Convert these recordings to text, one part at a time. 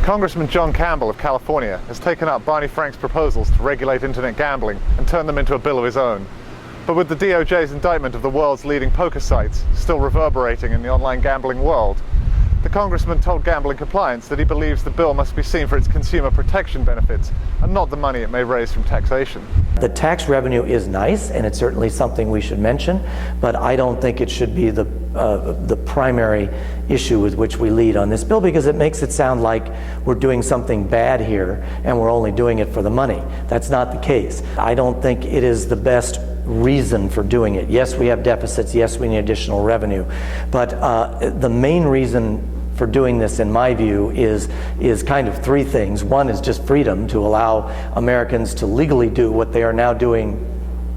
Congressman John Campbell of California has taken up Barney Frank's proposals to regulate internet gambling and turn them into a bill of his own. But with the DOJ's indictment of the world's leading poker sites still reverberating in the online gambling world, the congressman told Gambling Compliance that he believes the bill must be seen for its consumer protection benefits and not the money it may raise from taxation. The tax revenue is nice, and it's certainly something we should mention, but I don't think it should be the primary issue with which we lead on this bill, because it makes it sound like we're doing something bad here and we're only doing it for the money. That's not the case. I don't think it is the best reason for doing it. Yes, we have deficits. Yes, we need additional revenue. But the main reason for doing this, in my view, is kind of three things. One is just freedom to allow Americans to legally do what they are now doing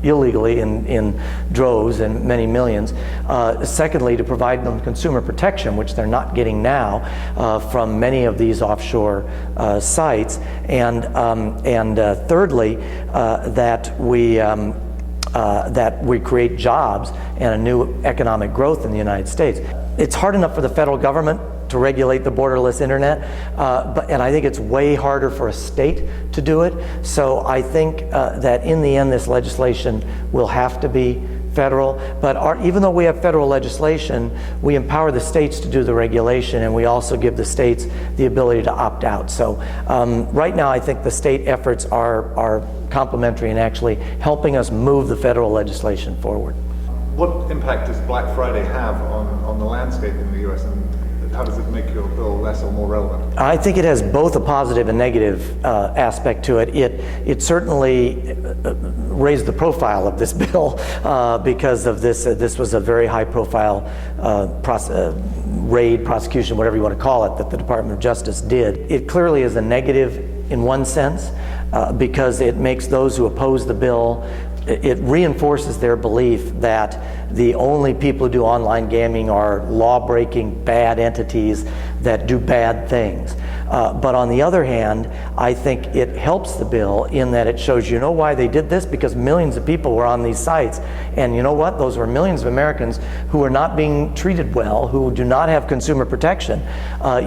illegally in droves and many millions. Secondly, to provide them consumer protection, which they're not getting now from many of these offshore sites. And thirdly, that we create jobs and a new economic growth in the United States. It's hard enough for the federal government to regulate the borderless internet, and I think it's way harder for a state to do it. So I think that in the end this legislation will have to be federal, but even though we have federal legislation, we empower the states to do the regulation, and we also give the states the ability to opt out. So right now I think the state efforts are complementary and actually helping us move the federal legislation forward. What impact does Black Friday have on the landscape in the US, and how does it make your bill less or more relevant? I think it has both a positive and negative aspect to it. It certainly raised the profile of this bill because of this. This was a very high-profile raid, prosecution, whatever you want to call it, that the Department of Justice did. It clearly is a negative in one sense because it makes those who oppose the bill, it reinforces their belief that the only people who do online gaming are law-breaking bad entities that do bad things. But on the other hand, I think it helps the bill in that it shows, you know why they did this? Because millions of people were on these sites. And you know what? Those were millions of Americans who are not being treated well, who do not have consumer protection,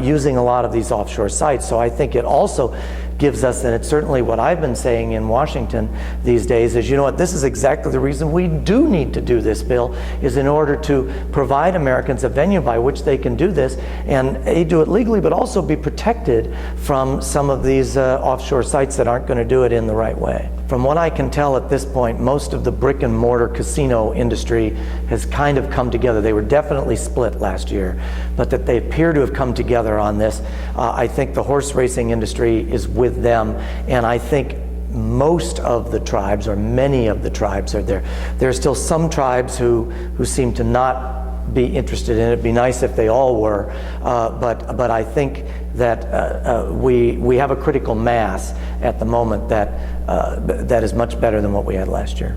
using a lot of these offshore sites. So I think it also gives us, and it's certainly what I've been saying in Washington these days, is, you know what, this is exactly the reason we do need to do this bill, is in order to provide Americans a venue by which they can do this and do it legally, but also be protected from some of these offshore sites that aren't going to do it in the right way. From what I can tell at this point, most of the brick and mortar casino industry has kind of come together. They were definitely split last year, but that they appear to have come together on this. I think the horse racing industry is with them, and I think most of the tribes, or many of the tribes, are there. There are still some tribes who seem to not be interested in it. It'd be nice if they all were, but I think that we have a critical mass at the moment that is much better than what we had last year.